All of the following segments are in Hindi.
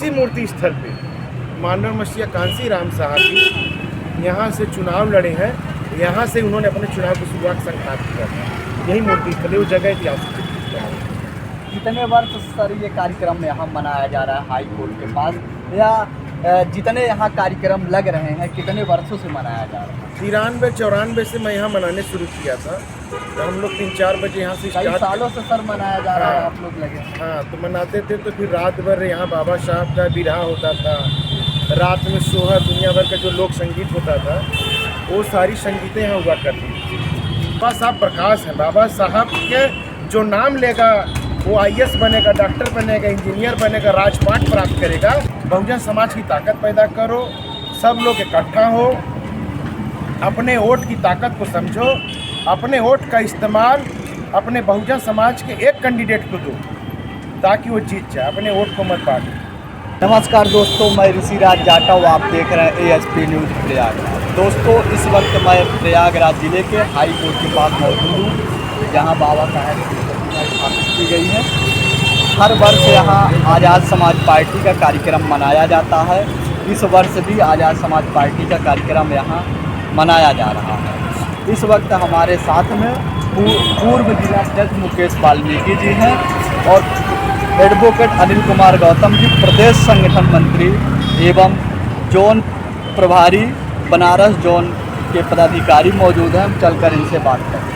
इसी मूर्ति स्थल पे मानव मसीहा कांसी राम साहब भी यहाँ से चुनाव लड़े हैं। यहाँ से उन्होंने अपने चुनाव की शुरुआत संघात किया था। यही मूर्ति स्थल है, वो जगह ऐतिहासिक है। कितने वर्ष सर ये कार्यक्रम यहाँ मनाया जा रहा है हाई कोर्ट के पास, या जितने यहाँ कार्यक्रम लग रहे हैं कितने वर्षों से मनाया जा रहा है? 93-94 से मैं यहाँ मनाने शुरू किया था। तो हम लोग 3-4 बजे यहाँ से कई सालों से सर मनाया जा रहा है। हाँ। आप लोग लगे? हाँ, तो मनाते थे। तो फिर रात भर यहाँ बाबा साहब का विरहा होता था, रात में सोहर, दुनिया भर का जो लोक संगीत होता था, वो सारी संगीतें यहाँ हुआ करती थी। बाबा साहब प्रकाश हैं। बाबा साहब के जो नाम लेगा वो IAS बनेगा, डॉक्टर बनेगा, इंजीनियर बनेगा, राजपाट प्राप्त करेगा। बहुजन समाज की ताकत पैदा करो, सब लोग इकट्ठा हो, अपने वोट की ताकत को समझो, अपने वोट का इस्तेमाल अपने बहुजन समाज के एक कैंडिडेट को दो ताकि वो जीत जाए। अपने वोट को मत बांटो। नमस्कार दोस्तों, मैं ऋषिराज जाटव, आप देख रहे हैं ASP न्यूज़ प्रयागराज। दोस्तों, इस वक्त मैं प्रयागराज जिले के हाई कोर्ट के पास मौजूद हूँ, जहाँ बाबा साहब की प्रतिमा स्थापित की गई है। हर वर्ष यहाँ आज़ाद समाज पार्टी का कार्यक्रम मनाया जाता है। इस वर्ष भी आज़ाद समाज पार्टी का कार्यक्रम यहाँ मनाया जा रहा है। इस वक्त हमारे साथ में पूर्व जिलाध्यक्ष मुकेश वाल्मीकि जी हैं और एडवोकेट अनिल कुमार गौतम जी, प्रदेश संगठन मंत्री एवं जोन प्रभारी बनारस जोन के पदाधिकारी मौजूद हैं। हम चलकर इनसे बात करें।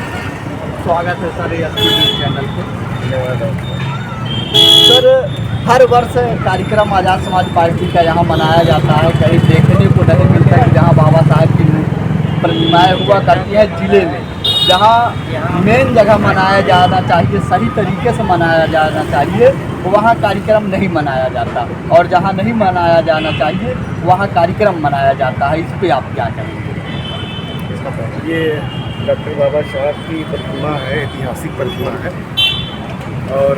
स्वागत है सर ASP न्यूज़ चैनल पे। सर, हर वर्ष कार्यक्रम आज़ाद समाज पार्टी का यहाँ मनाया जाता है। कहीं देखने को नहीं मिलता कि जहाँ बाबा साहब की प्रतिमाएँ हुआ करती हैं जिले में, जहाँ मेन जगह मनाया जाना चाहिए, सही तरीके से मनाया जाना चाहिए, वहाँ कार्यक्रम नहीं मनाया जाता, और जहाँ नहीं मनाया जाना चाहिए वहाँ कार्यक्रम मनाया जाता है। इस पर आप क्या कहेंगे? ये डॉक्टर बाबा साहब की प्रतिमा है, ऐतिहासिक प्रतिमा है और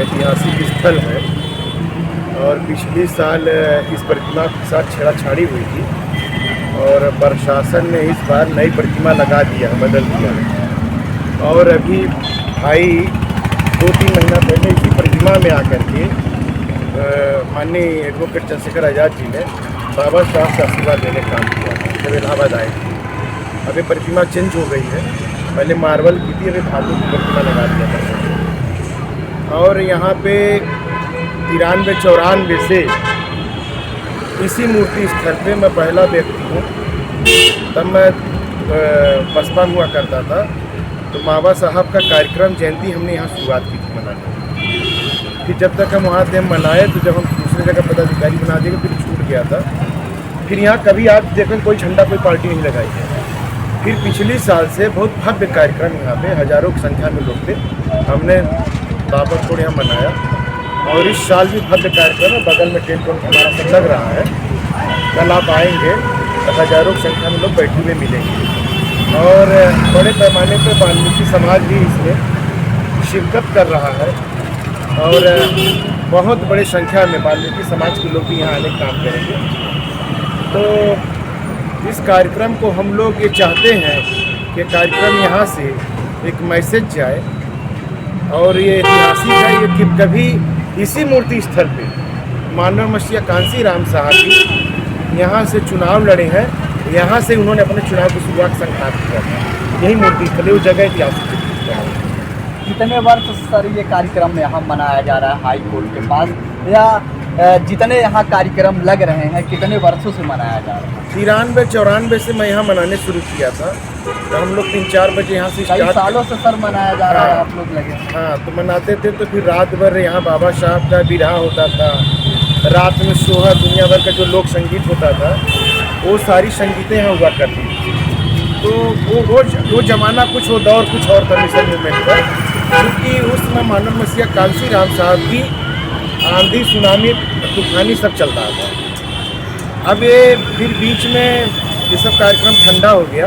ऐतिहासिक स्थल है। और पिछले साल इस प्रतिमा के साथ छेड़छाड़ी हुई थी और प्रशासन ने इस बार नई प्रतिमा लगा दिया, बदल दिया है। और अभी भाई 2-3 महीना पहले इसी प्रतिमा में आकर के माननीय एडवोकेट चंद्रशेखर आज़ाद जी ने बाबा साहब से आशीर्वाद लेने का काम किया जब इलाहाबाद आए थे। अभी प्रतिमा चेंज हो गई है, पहले मार्बल की थी, अभी धातु की प्रतिमा लगा दिया था। और यहाँ पे 93-94 से इसी मूर्ति स्थल पे मैं पहला व्यक्ति हूँ। तब मैं बसपा हुआ करता था, तो बाबा साहब का कार्यक्रम जयंती हमने यहाँ शुरुआत की थी मनाने। फिर जब तक हम वहाँ से मनाए, तो जब हम दूसरी जगह पदाधिकारी बना दिए फिर छूट गया था। फिर यहाँ कभी आप देखें कोई झंडा, कोई पार्टी नहीं लगाई है। फिर पिछले साल से बहुत भव्य कार्यक्रम यहाँ पे हज़ारों की संख्या में लोग थे, हमने बाबा को यहाँ मनाया। और इस साल भी भव्य कार्यक्रम है, बगल में टेंट हमारा सब लग रहा है। कल आप आएंगे तो हज़ारों की संख्या में लोग बैठे हुए मिलेंगे और बड़े पैमाने पर वाल्मीकि समाज भी इसमें शिरकत कर रहा है और बहुत बड़ी संख्या में वाल्मीकि समाज के लोग भी यहाँ आने का काम करेंगे। तो इस कार्यक्रम को हम लोग ये चाहते हैं कि कार्यक्रम यहाँ से एक मैसेज जाए और ये ऐतिहासिक है ये कि कभी इसी मूर्ति स्थल पे मानव मसीहा कांसी राम साहब भी यहाँ से चुनाव लड़े हैं। यहाँ से उन्होंने अपने चुनाव की शुरुआत संघात किया था। यही मूर्ति स्थल है, वो जगह ऐतिहासिक है। कितने वर्ष सर ये कार्यक्रम यहाँ मनाया जा रहा है हाई कोर्ट के पास, या जितने यहाँ कार्यक्रम लग रहे हैं कितने वर्षों से मनाया जा रहा है? 93-94 से मैं यहाँ मनाने शुरू किया था। तो हम लोग 3-4 बजे यहाँ से कई सालों से सर मनाया जा रहा है। हाँ। आप लोग लगे? हाँ, तो मनाते थे। तो फिर रात भर यहाँ बाबा साहब का विरहा होता था, रात में सोहर, दुनिया भर का जो लोक संगीत होता था, वो सारी संगीतें यहाँ हुआ करती थी। तो वो ज़माना कुछ, वो दौर कुछ और था मिशन मूवमेंट का, क्योंकि उस समय मानव मसीहा कांसी राम साहब की आंधी, सुनामी, तूफानी सब चल रहा था। अब ये फिर बीच में ये सब कार्यक्रम ठंडा हो गया।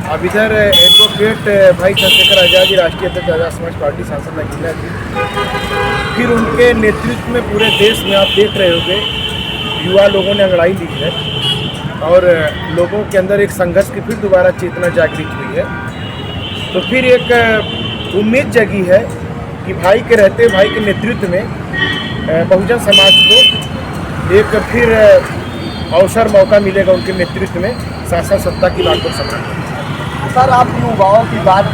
अब इधर एडवोकेट भाई चंद्रशेखर आज़ाद जी, राष्ट्रीय अध्यक्ष आज़ाद समाज पार्टी, सांसद नगीना जी, फिर उनके नेतृत्व में पूरे देश में आप देख रहे होंगे युवा लोगों ने अंगड़ाई ली है और लोगों के अंदर एक संघर्ष की फिर दोबारा चेतना जागृत हुई है। तो फिर एक उम्मीद जगी है कि भाई के रहते, भाई के नेतृत्व में बहुजन समाज को एक फिर अवसर मौका मिलेगा उनके नेतृत्व में शासन सत्ता की बात को संभालने। सर आप युवाओं की बात,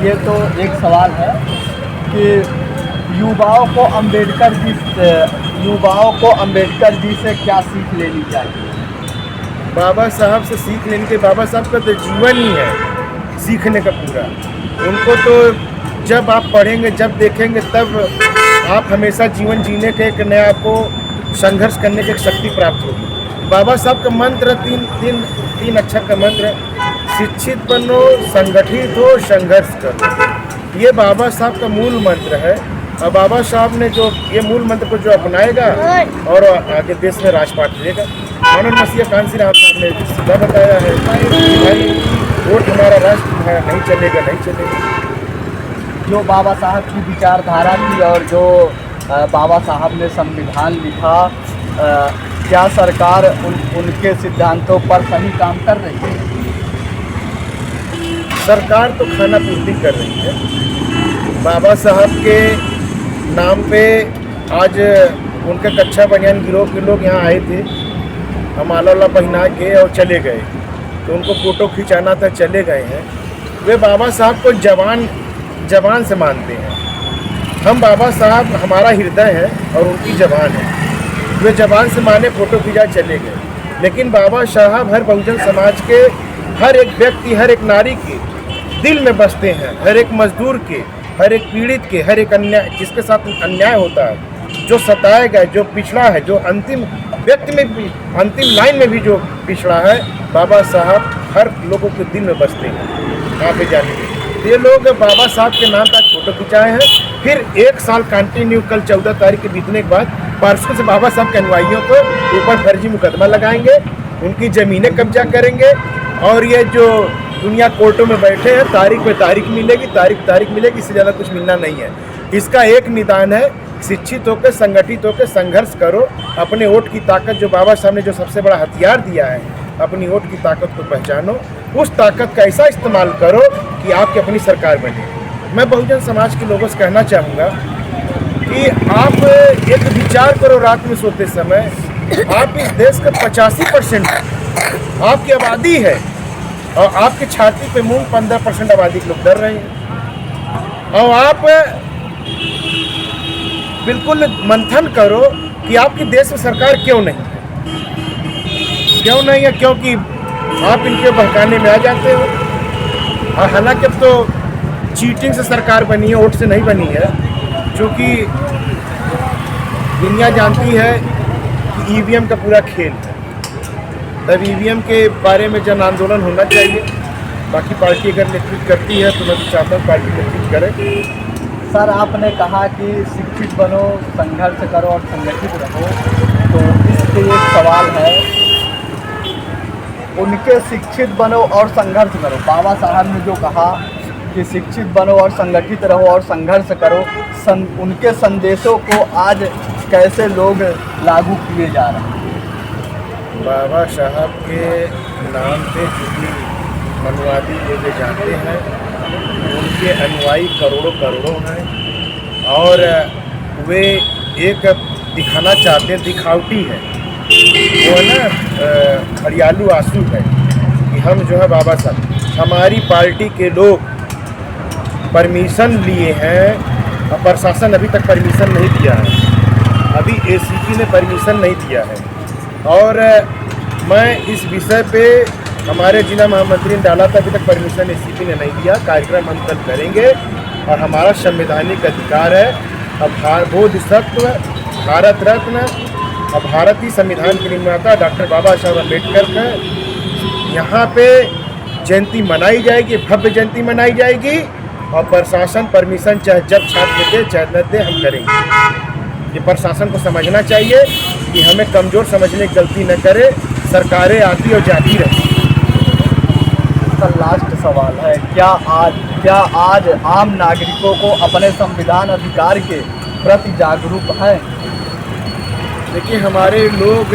ये तो एक सवाल है कि युवाओं को अम्बेडकर जी से क्या सीख लेनी चाहिए? बाबा साहब से सीख लेने के, बाबा साहब का तो जीवन ही है सीखने का पूरा। उनको तो जब आप पढ़ेंगे, जब देखेंगे, तब आप हमेशा जीवन जीने के एक नया आपको संघर्ष करने की एक शक्ति प्राप्त होगी। बाबा साहब का मंत्र तीन अक्षर का मंत्र, शिक्षित बनो, संगठित हो, संघर्ष करो। ये बाबा साहब का मूल मंत्र है। और बाबा साहब ने जो ये मूल मंत्र को जो अपनाएगा और आगे देश में राजपाट देगा। मानव मसीह कांसी राम साहब ने सीधा बताया है कि भाई वोट हमारा राष्ट्र है, नहीं चलेगा, नहीं चलेगा। जो बाबा साहब की विचारधारा थी और जो बाबा साहब ने संविधान लिखा, क्या सरकार उनके सिद्धांतों पर सही काम कर रही है? सरकार तो खाना पूर्ति कर रही है। बाबा साहब के नाम पे आज उनके कच्चा बनियान गिरोह के लोग यहाँ आए थे, हम माला पहना के और चले गए, तो उनको फ़ोटो खिंचाना था, चले गए हैं। वे बाबा साहब को जवान से मानते हैं। हम बाबा साहब हमारा हृदय है और उनकी जवान है। वे जवान से माने, फ़ोटो खिंचा, चले गए। लेकिन बाबा साहब हर बहुजन समाज के, हर एक व्यक्ति, हर एक नारी के दिल में बसते हैं। हर एक मजदूर के, हर एक पीड़ित के, हर एक अन्याय जिसके साथ अन्याय होता है, जो सताया गया, जो पिछड़ा है, जो अंतिम व्यक्ति में भी, अंतिम लाइन में भी जो पिछड़ा है, बाबा साहब हर लोगों के दिल में बसते हैं। वहाँ पे जाने के ये लोग बाबा साहब के नाम पर फोटो खिंचाए हैं। फिर 1 साल कंटिन्यू, कल 14 तारीख के बीतने के बाद परसों से बाबा साहब के अनुयायियों को ऊपर फर्जी मुकदमा लगाएंगे, उनकी ज़मीनें कब्जा करेंगे। और ये जो दुनिया कोर्टों में बैठे हैं, तारीख पे तारीख मिलेगी, तारीख मिलेगी, इससे ज़्यादा कुछ मिलना नहीं है। इसका एक निदान है, शिक्षित होकर, संगठित होकर संघर्ष करो। अपने वोट की ताकत, जो बाबा साहब ने जो सबसे बड़ा हथियार दिया है, अपनी वोट की ताकत को पहचानो, उस ताकत का ऐसा इस्तेमाल करो कि आपकी अपनी सरकार बने। मैं बहुजन समाज के लोगों से कहना चाहूँगा कि आप एक विचार करो, रात में सोते समय आप इस देश का 85% आपकी आबादी है और आपकी छाती पे मूंग 15% आबादी के लोग डर रहे हैं। और आप बिल्कुल मंथन करो कि आपकी देश में सरकार क्यों नहीं है, क्योंकि आप इनके बहकाने में आ जाते हो। और हालांकि अब तो चीटिंग से सरकार बनी है, वोट से नहीं बनी है, क्योंकि दुनिया जानती है कि ईवीएम का पूरा खेल है। तब ईवीएम के बारे में जन आंदोलन होना चाहिए। बाकी पार्टी अगर नेतृत्व करती है तो मैं तो चाहता हूँ पार्टी नेतृत्व करे। सर आपने कहा कि शिक्षित बनो, संघर्ष करो और संगठित रहो, तो इसके एक सवाल है, उनके शिक्षित बनो और संघर्ष करो, बाबा साहब ने जो कहा कि शिक्षित बनो और संगठित रहो और संघर्ष करो, उनके संदेशों को आज कैसे लोग लागू किए जा रहे हैं? बाबा साहब के नाम पे जितनी मनुवादी लोग जानते हैं, उनके अनुयायी करोड़ों हैं और वे एक दिखाना चाहते हैं, दिखावटी है वो है ना, हरियालू आंसू है कि हम जो है बाबा साहब, हमारी पार्टी के लोग परमिशन लिए हैं और प्रशासन अभी तक परमिशन नहीं दिया है, अभी एसीपी ने परमिशन नहीं दिया है। और मैं इस विषय पे हमारे जिला महामंत्री ने डाला था, अभी तक परमिशन एसीपी ने नहीं दिया। कार्यक्रम हम कल करेंगे और हमारा संवैधानिक अधिकार है। अब बोधिसत्व, भारत रत्न और भारतीय संविधान के निर्माता डॉक्टर बाबा साहब अम्बेडकर का यहाँ पे जयंती मनाई जाएगी, भव्य जयंती मनाई जाएगी। और प्रशासन परमिशन चाहे जब छात्र दे चाहे न दे, हम करेंगे। ये प्रशासन को समझना चाहिए कि हमें कमज़ोर समझने की गलती न करे। सरकारें आती और जाती रहती। सर लास्ट सवाल है, क्या आज आम नागरिकों को अपने संविधान अधिकार के प्रति जागरूक हैं? देखिए, हमारे लोग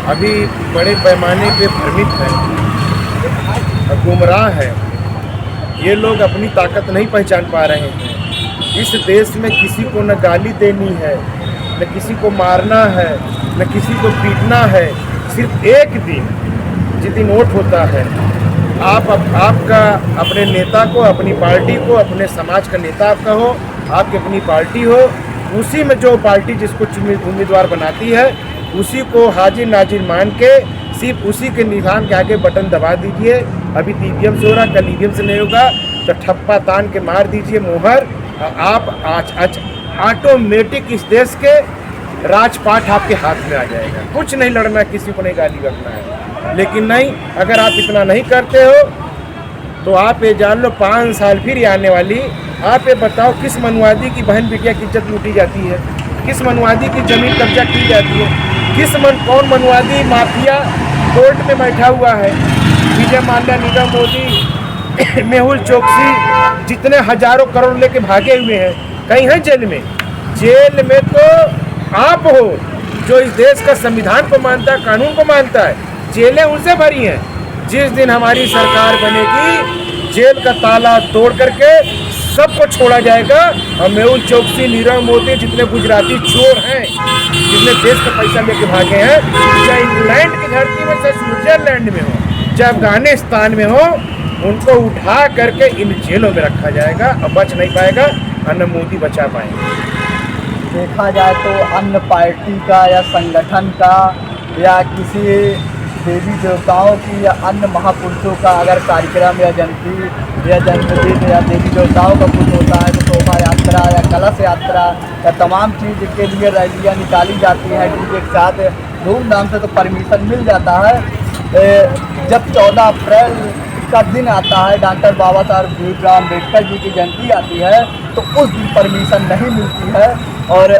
अभी बड़े पैमाने पे भ्रमित हैं और गुमराह हैं। ये लोग अपनी ताकत नहीं पहचान पा रहे हैं। इस देश में किसी को न गाली देनी है, न किसी को मारना है, न किसी को पीटना है। सिर्फ एक दिन, जिस दिन वोट होता है, आपका अपने नेता को, अपनी पार्टी को, अपने समाज का नेता आपका हो, आपकी अपनी पार्टी हो, उसी में जो पार्टी जिसको उम्मीदवार बनाती है उसी को हाजिर नाजिर मान के सिर्फ उसी के निशान के आगे बटन दबा दीजिए। अभी ईवीएम से हो रहा, कल ईवीएम से नहीं होगा तो ठप्पा तान के मार दीजिए मोहर। आप आज ऑटोमेटिक इस देश के राजपाट आपके हाथ में आ जाएगा। कुछ नहीं लड़ना, किसी को नहीं गाली करना है। लेकिन नहीं, अगर आप इतना नहीं करते हो तो आप ये जान लो 5 साल फिर ये आने वाली। आप ये बताओ किस मनवादी की बहन बिटिया की इज्जत लूटी जाती है, किस मनवादी की ज़मीन कब्जा की जाती है, कौन मनवादी माफिया कोर्ट में बैठा हुआ है। विजय माल्या, नीरव मोदी, मेहुल चोकसी जितने हजारों करोड़ लेके भागे हुए हैं, कहीं हैं जेल में। जेल में तो आप हो जो इस देश का संविधान को मानता है, कानून को मानता है। जेलें उनसे भरी हैं। जिस दिन हमारी सरकार बनेगी, जेल का ताला तोड़ करके सबको छोड़ा जाएगा। और मेहुल चोकसी, नीरव मोदी जितने गुजराती चोर हैं, जितने देश का पैसा लेके भागे हैं, चाहे इंग्लैंड की धरती में, चाहे स्विट्जरलैंड में हो, चाहे अफगानिस्तान में हो, उनको उठा करके इन जेलों में रखा जाएगा। अब बच नहीं पाएगा और न मोदी बचा पाएंगे। देखा जाए तो अन्य पार्टी का या संगठन का या किसी देवी देवताओं की या अन्य महापुरुषों का अगर कार्यक्रम या जयंती या जन्मदिन या देवी देवताओं का कुछ होता है तो शोभा यात्रा या कलश यात्रा या तमाम चीज़ के लिए रैलियाँ निकाली जाती हैं डीजे के साथ धूमधाम से, तो परमिशन मिल जाता है। जब 14 अप्रैल का दिन आता है, डॉक्टर बाबा साहब भीमराव अम्बेडकर जी की जयंती आती है, तो उस दिन परमिशन नहीं मिलती है और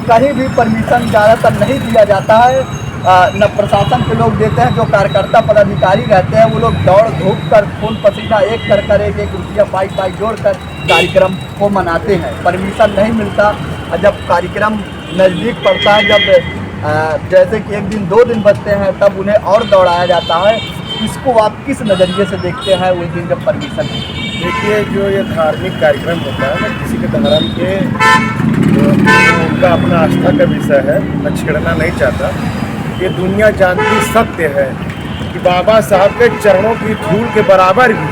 कहीं भी परमिशन ज़्यादातर नहीं दिया जाता है। न प्रशासन के लोग देते हैं, जो कार्यकर्ता पदाधिकारी रहते हैं वो लोग दौड़ धूप कर खून पसीना एक कर एक रुपया पाई जोड़ कर कार्यक्रम को मनाते हैं। परमिशन नहीं मिलता। जब कार्यक्रम नज़दीक पड़ता है, जब जैसे कि 1 दिन 2 दिन बचते हैं, तब उन्हें और दौड़ाया जाता है। इसको आप किस नज़रिए से देखते हैं उस दिन जब परमिशन? देखिए, जो ये धार्मिक कार्यक्रम होता है ना, किसी के धर्म के जो उनका अपना आस्था का विषय है, मैं छेड़ना नहीं चाहता। ये दुनिया जानती सत्य है कि बाबा साहब के चरणों की धूल के बराबर भी,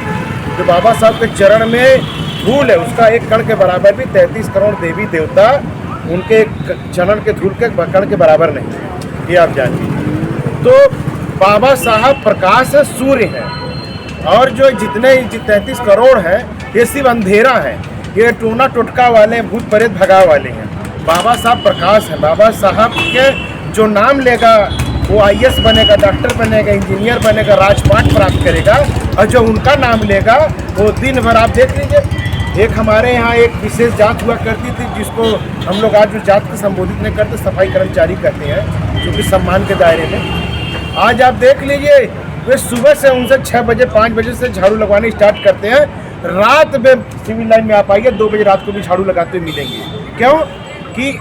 जो बाबा साहब के चरण में धूल है उसका एक कण के बराबर भी 33 करोड़ देवी देवता उनके चरण के धूल के कण के बराबर नहीं है, ये आप जानिए। तो बाबा साहब प्रकाश है, सूर्य है, और जो जितने 33 करोड़ हैं ये सिर्फ अंधेरा है। ये टोना टोटका वाले, भूत प्रेत भगा वाले हैं। बाबा साहब प्रकाश है। बाबा साहब के जो नाम लेगा वो IAS बनेगा, डॉक्टर बनेगा, इंजीनियर बनेगा, राजपाट प्राप्त करेगा। और जो उनका नाम लेगा वो दिन भर, आप देख लीजिए, एक हमारे यहाँ एक विशेष जात हुआ करती थी जिसको हम लोग आज उस जात को संबोधित नहीं करते, सफाई कर्मचारी कहते हैं, जो कि सम्मान के दायरे में। आज आप देख लीजिए, वे सुबह से उनसे 6 बजे 5 बजे से झाड़ू लगवाने स्टार्ट करते हैं। रात में सिविल लाइन में आप आइए, 2 बजे रात को भी झाड़ू लगाते हुए मिलेंगे। क्यों? कि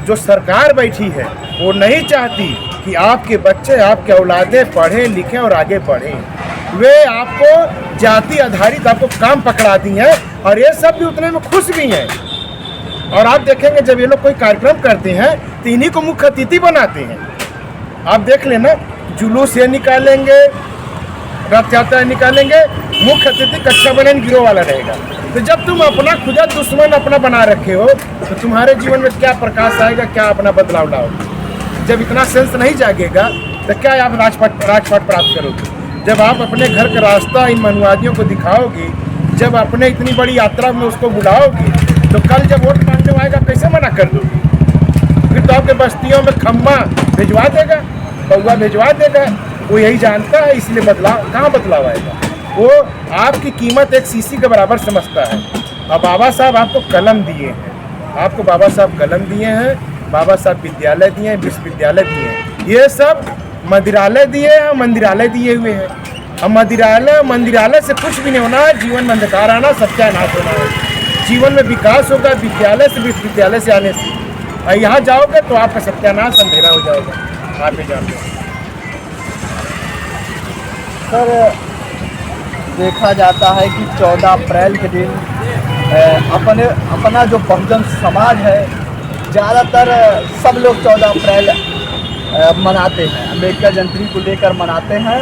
जो सरकार बैठी है वो नहीं चाहती कि आपके बच्चे, आपके औलादें पढ़ें लिखें और आगे बढ़ें। वे आपको जाति आधारित आपको काम पकड़ा दी हैं और ये सब भी उतने में खुश भी हैं। और आप देखेंगे जब ये लोग कोई कार्यक्रम करते हैं तो इन्हीं को मुख्य अतिथि बनाते हैं। आप देख लेना, जुलूस ये निकालेंगे, रथ यात्रा निकालेंगे, मुख्य अतिथि कच्चा बनियान गिरोह वाला रहेगा। तो जब तुम अपना खुदा दुश्मन अपना बना रखे हो तो तुम्हारे जीवन में क्या प्रकाश आएगा, क्या अपना बदलाव लाओगे? जब इतना सेंस नहीं जागेगा तो क्या आप राजपाट प्राप्त करोगे? जब आप अपने घर का रास्ता इन मनुवादियों को दिखाओगे, जब अपने इतनी बड़ी यात्रा में उसको बुलाओगे, तो कल जब वोट मांगने आएगा कैसे मना कर दोगे? फिर तो आपके बस्तियों में खम्मा भिजवा देगा, कौआ भिजवा देगा। वो यही जानता है, इसलिए बदलाव कहाँ बदलाव आएगा? वो आपकी कीमत एक शीशी के बराबर समझता है। और बाबा साहब आपको कलम दिए हैं, आपको बाबा साहब कलम दिए हैं, बाबा साहब विद्यालय दिए हैं, विश्वविद्यालय दिए हैं, ये सब मंदिरालय दिए हैं, मंदिरालय दिए हुए हैं। अब मंदिरालय से कुछ भी नहीं होना है। जीवन में अंधकार आना, सत्यानाश होना है। जीवन में विकास होगा विद्यालय से, विश्वविद्यालय से आने से। और यहाँ जाओगे तो आपका सत्यानाश, अंधेरा हो जाएगा। आप ही जानते हैं। सर, देखा जाता है कि 14 अप्रैल के दिन अपना जो बहुजन समाज है, ज़्यादातर सब लोग 14 अप्रैल मनाते हैं, अम्बेडकर जयंती को लेकर मनाते हैं।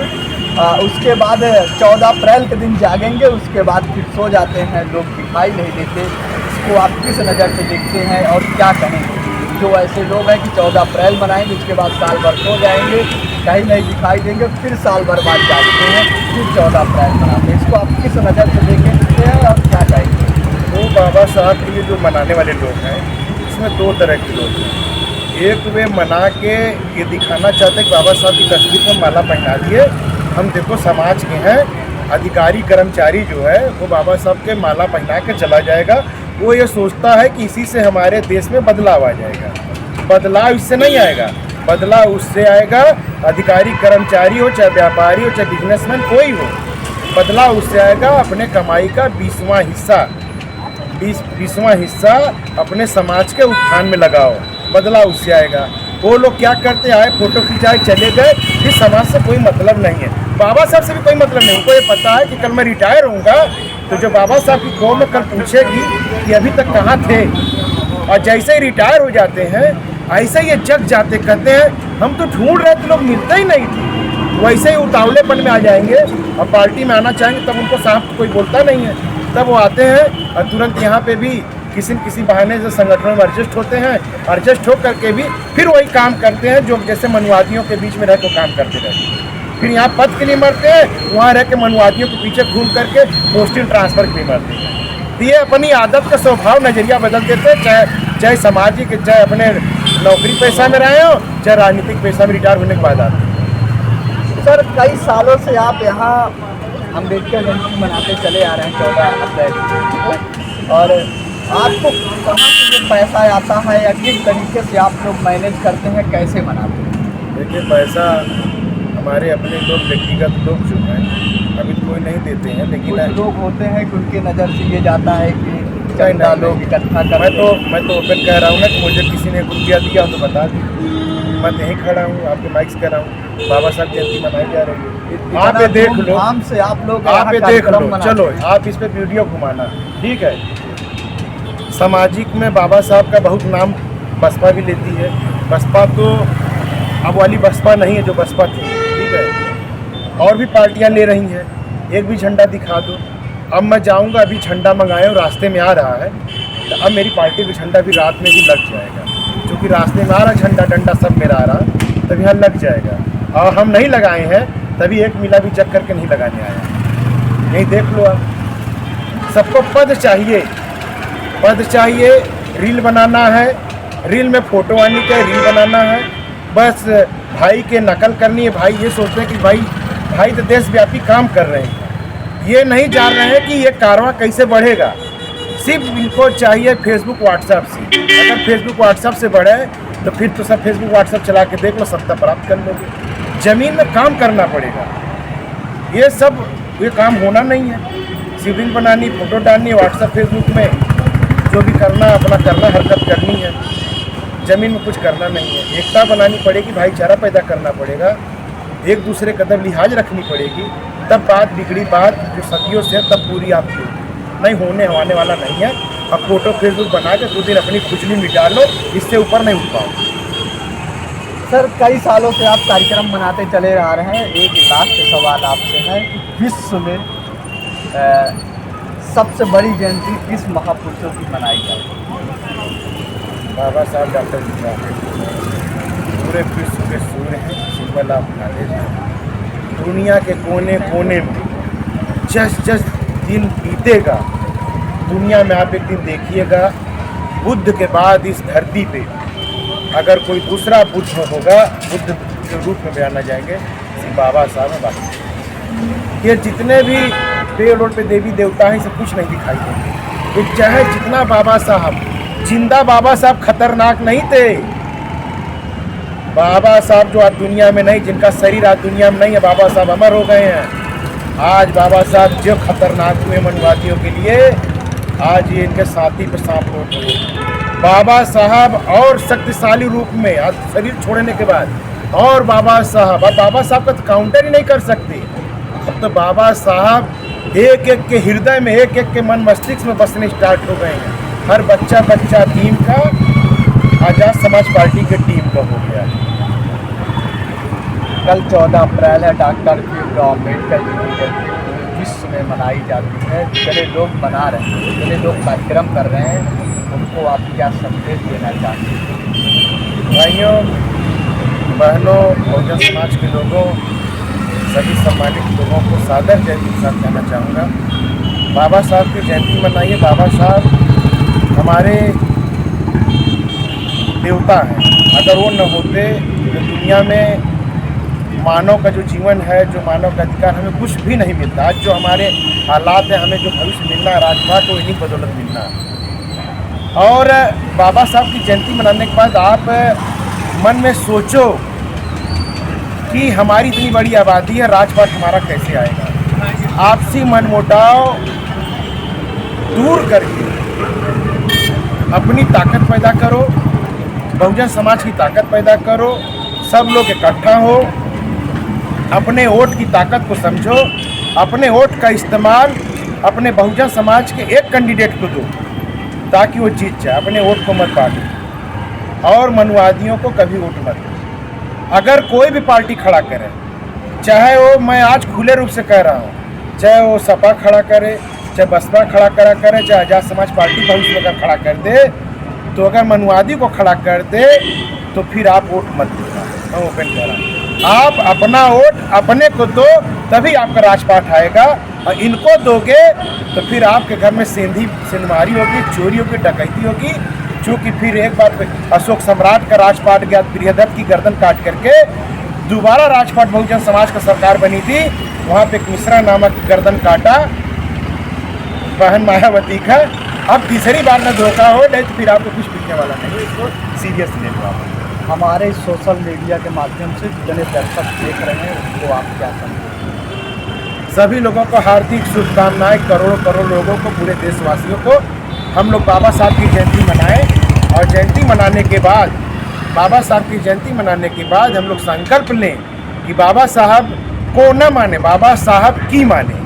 उसके बाद 14 अप्रैल के दिन जागेंगे, उसके बाद फिर सो जाते हैं, लोग दिखाई नहीं देते। इसको आप किस नज़र से देखते हैं और क्या कहेंगे? जो ऐसे लोग हैं कि 14 अप्रैल मनाएंगे, उसके बाद साल भर सो जाएंगे, कहीं नहीं दिखाई देंगे, फिर साल भर बाद जागते हैं, फिर 14 अप्रैल मनाते हैं। इसको आप किस नज़र से देखेंगे और क्या कहेंगे? तो बाबा साहब के लिए जो मनाने वाले लोग हैं, इसमें दो तरह के लोग हैं। एक वे मना के ये दिखाना चाहते हैं कि बाबा साहब की तस्वीर पर माला पहना दिए, हम देखो समाज के हैं। अधिकारी कर्मचारी जो है वो बाबा साहब के माला पहना के चला जाएगा। वो ये सोचता है कि इसी से हमारे देश में बदलाव आ जाएगा। बदलाव इससे नहीं आएगा, बदलाव उससे आएगा, अधिकारी कर्मचारी हो, चाहे व्यापारी हो, चाहे बिजनेसमैन कोई हो, बदलाव उससे आएगा। अपने कमाई का 20वां हिस्सा अपने समाज के उत्थान में लगाओ, बदलाव उससे आएगा। वो लोग क्या करते आए, फोटो खिंचाए चले गए, फिर समाज से कोई मतलब नहीं है। बाबा साहब से भी कोई मतलब नहीं। उनको ये पता है कि कल मैं रिटायर होऊंगा, तो जो बाबा साहब की कौम कल पूछेगी कि अभी तक कहाँ थे। और जैसे ही रिटायर हो जाते हैं, ऐसे ही ये जग जाते, कहते हैं हम तो ढूंढ रहे थे, लोग मिलते ही नहीं थे। वैसे ही उतावलेपन में आ जाएंगे और पार्टी में आना चाहेंगे, तब उनको साहब कोई बोलता नहीं है। तब वो आते हैं और तुरंत यहाँ पे भी किसी न किसी बहाने से संगठनों में एडजस्ट होते हैं। एडजस्ट हो करके भी फिर वही काम करते हैं जो जैसे मनुवादियों के बीच में रह के काम करते रहते हैं। फिर यहाँ पद के लिए मरते हैं, वहाँ रह के मनुवादियों के पीछे घूम करके पोस्टिंग ट्रांसफर के लिए मरते हैं। तो ये अपनी आदत का स्वभाव नज़रिया बदल देते हैं, चाहे सामाजिक, चाहे अपने नौकरी पेशा में रहे हो, चाहे राजनीतिक पेशा में रिटायर होने के बाद आते हैं। सर, कई सालों से आप यहाँ अम्बेडकर जयंती मनाते चले आ रहे हैं 14 अप्रैल को, और आपको कहाँ से ये पैसा आता है या किस तरीके से आप लोग मैनेज करते हैं, कैसे मनाते हैं? देखिए, पैसा हमारे अपने लोग, व्यक्तिगत लोग जो हैं अभी कोई नहीं देते हैं, लेकिन कुछ लोग होते हैं कि उनकी नज़र से ये जाता है कि चंदा लोग इकट्ठा कर। मैं तो ओपन कह रहा हूँ ना कि मुझे किसी ने रुपया दिया तो बता दी। मैं यहीं खड़ा हूँ, आपके माइक से कह रहा हूँ, बाबा साहब जयंती मनाई जा रही है। आप ये देख लो, आराम से आप लोग आप ये देख लो, चलो आप इस पे वीडियो घुमाना, ठीक है। सामाजिक में बाबा साहब का बहुत नाम बसपा भी लेती है। बसपा तो अब वाली बसपा नहीं है जो बसपा थी, ठीक है। और भी पार्टियां ले रही हैं, एक भी झंडा दिखा दो। अब मैं जाऊंगा, अभी झंडा मंगाए और रास्ते में आ रहा है, तो अब मेरी पार्टी का झंडा भी रात में भी लग जाएगा, क्योंकि रास्ते में आ रहा झंडा डंडा सब मेरा आ रहा, तब यहाँ लग जाएगा। और हम नहीं लगाए हैं, तभी एक मिला भी चक करके नहीं लगाने आया। यही देख लो आप। सबको पद चाहिए, पद चाहिए, रील बनाना है, रील में फ़ोटो आनी चाहिए, रील बनाना है, बस भाई के नकल करनी है। भाई ये सोचते हैं कि भाई तो देशव्यापी काम कर रहे हैं, ये नहीं जान रहे हैं कि ये कारवां कैसे बढ़ेगा। सिर्फ इनको चाहिए फेसबुक व्हाट्सएप से। अगर फेसबुक व्हाट्सएप से बढ़े तो फिर तो सब फेसबुक व्हाट्सएप चला के देख लो, सत्ता प्राप्त कर लोगे। ज़मीन में काम करना पड़ेगा। ये काम होना नहीं है। सिर्फ रील बनानी, फ़ोटो डालनी, व्हाट्सएप फेसबुक में जो भी करना अपना करना, हरकत करनी है। ज़मीन में कुछ करना नहीं है। एकता बनानी पड़ेगी, भाईचारा पैदा करना पड़ेगा, एक दूसरे कदम लिहाज रखनी पड़ेगी, तब बात बिगड़ी बात जो सदियों से तब पूरी आपकी होगी। नहीं होने वाला नहीं है। अब फोटो फेसबुक बना के 2 दिन अपनी खुजली मिटा लो, इससे ऊपर नहीं उठ पाओ। सर, कई सालों से आप कार्यक्रम मनाते चले आ रहे हैं। एक लास्ट सवाल आपसे है कि विश्व में सबसे बड़ी जयंती किस महापुरुषों की मनाई जाए? बाबा साहब डॉक्टर भीमराव अम्बेडकर पूरे विश्व के सूर्य हैं, सिंबल ऑफ नॉलेज है। दुनिया के कोने कोने में जस दिन बीतेगा, दुनिया में आप एक दिन देखिएगा, बुद्ध के बाद इस धरती पे अगर कोई दूसरा बुद्ध होगा, बुद्ध के रूप में बयाना जाएंगे, सिर्फ बाबा साहब है। बाकी ये जितने भी पेड़ रोड पे देवी देवता हैं, सब कुछ नहीं दिखाई देंगे। ये चाहे जितना बाबा साहब, जिंदा बाबा साहब खतरनाक नहीं थे। बाबा साहब जो आज दुनिया में नहीं, जिनका शरीर आज दुनिया में नहीं है, बाबा साहब अमर हो गए हैं। आज बाबा साहब जो खतरनाक हुए मनवादियों के लिए, आज ये इनके साथी पे सांप लोट हुए। बाबा साहब और शक्तिशाली रूप में आज शरीर छोड़ने के बाद, और बाबा साहब, अब बाबा साहब का तो काउंटर ही नहीं कर सकते। अब तो बाबा साहब एक एक के हृदय में, एक एक के मन मस्तिष्क में बसने स्टार्ट हो गए हैं। हर बच्चा बच्चा टीम का आज़ाद समाज पार्टी के टीम का हो गया है। कल 14 अप्रैल है, डॉक्टर भीमराव अम्बेडकर जी की जयंती पूरे विश्व में मनाई जाती है। जितने लोग मना रहे हैं, जितने लोग कार्यक्रम कर रहे हैं, उनको आप क्या संदेश देना चाहते हैं? भाइयों बहनों, बहुजन समाज के लोगों, सभी सम्मानित लोगों को सादर जयंती के साथ कहना चाहूँगा। बाबा साहब की जयंती मनाइए। बाबा साहब हमारे देवता हैं। अगर वो न होते तो दुनिया में मानव का जो जीवन है, जो मानव का अधिकार, हमें कुछ भी नहीं मिलता। आज जो हमारे हालात हैं, हमें जो भविष्य मिलना है राजपाट, वो इन्हीं बदौलत मिलना है। और बाबा साहब की जयंती मनाने के बाद आप मन में सोचो कि हमारी इतनी बड़ी आबादी है, राजपाट हमारा कैसे आएगा। आपसी मनमुटाव दूर करके अपनी ताकत पैदा करो, बहुजन समाज की ताकत पैदा करो, सब लोग इकट्ठा हो, अपने वोट की ताकत को समझो, अपने वोट का इस्तेमाल अपने बहुजन समाज के एक कैंडिडेट को दो ताकि वो जीत जाए। अपने वोट को मत बांटो और मनुवादियों को कभी वोट मत दो। अगर कोई भी पार्टी खड़ा करे, चाहे वो, मैं आज खुले रूप से कह रहा हूँ, चाहे वो सपा खड़ा करे, चाहे बसपा खड़ा करे, चाहे आज़ाद समाज पार्टी भविष्य में खड़ा कर दे, तो अगर मनुवादी को खड़ा कर दे तो फिर आप वोट मत देना। मैं ओपन कह रहा हूँ, आप अपना वोट अपने को दो, तभी आपका राजपाट आएगा। और इनको दोगे तो फिर आपके घर में सिंधमारी होगी, चोरी होगी, डकैती होगी। चूँकि फिर एक बार अशोक सम्राट का राजपाट गया, प्रियदत्त की गर्दन काट करके दोबारा राजपाट बहुजन समाज का सरकार बनी थी, वहाँ पे एक मिश्रा नामक गर्दन काटा बहन मायावती का। अब तीसरी बार न धोखा हो, नहीं तो फिर आपको कुछ बिकने वाला नहीं। इसको सीरियस ले लो आप। हमारे सोशल मीडिया के माध्यम से जितने दर्शक देख रहे हैं, उनको आप क्या समझें? सभी लोगों को हार्दिक शुभकामनाएं, करोड़ों करोड़ लोगों को, पूरे देशवासियों को। हम लोग बाबा साहब की जयंती मनाएं और जयंती मनाने के बाद, बाबा साहब की जयंती मनाने के बाद हम लोग संकल्प लें कि बाबा साहब को न माने, बाबा साहब की माने।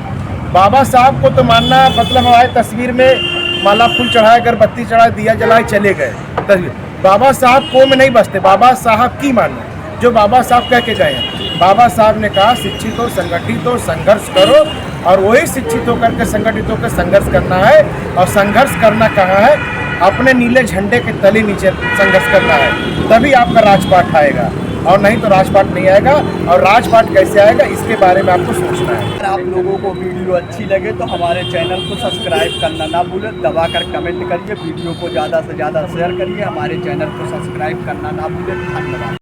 बाबा साहब को तो मानना मतलब हमारे तस्वीर में माला फूल चढ़ाए, अगरबत्ती चढ़ाए, दिया जलाए, चले गए। तस्वीर बाबा साहब को में नहीं बसते, बाबा साहब की मानो, जो बाबा साहब कह के गए हैं। बाबा साहब ने कहा शिक्षित हो, संगठित हो, संघर्ष करो, और वही शिक्षित होकर के संगठित होकर संघर्ष करना है। और संघर्ष करना कहाँ है? अपने नीले झंडे के तले नीचे संघर्ष करना है, तभी आपका राजपाट आएगा, और नहीं तो राजपाट नहीं आएगा। और राजपाट कैसे आएगा, इसके बारे में आपको सोचना है। अगर आप लोगों को वीडियो अच्छी लगे तो हमारे चैनल को सब्सक्राइब करना ना भूलें, दबाकर कमेंट करिए, वीडियो को ज़्यादा से ज़्यादा शेयर करिए, हमारे चैनल को सब्सक्राइब करना ना भूलें। धन्यवाद।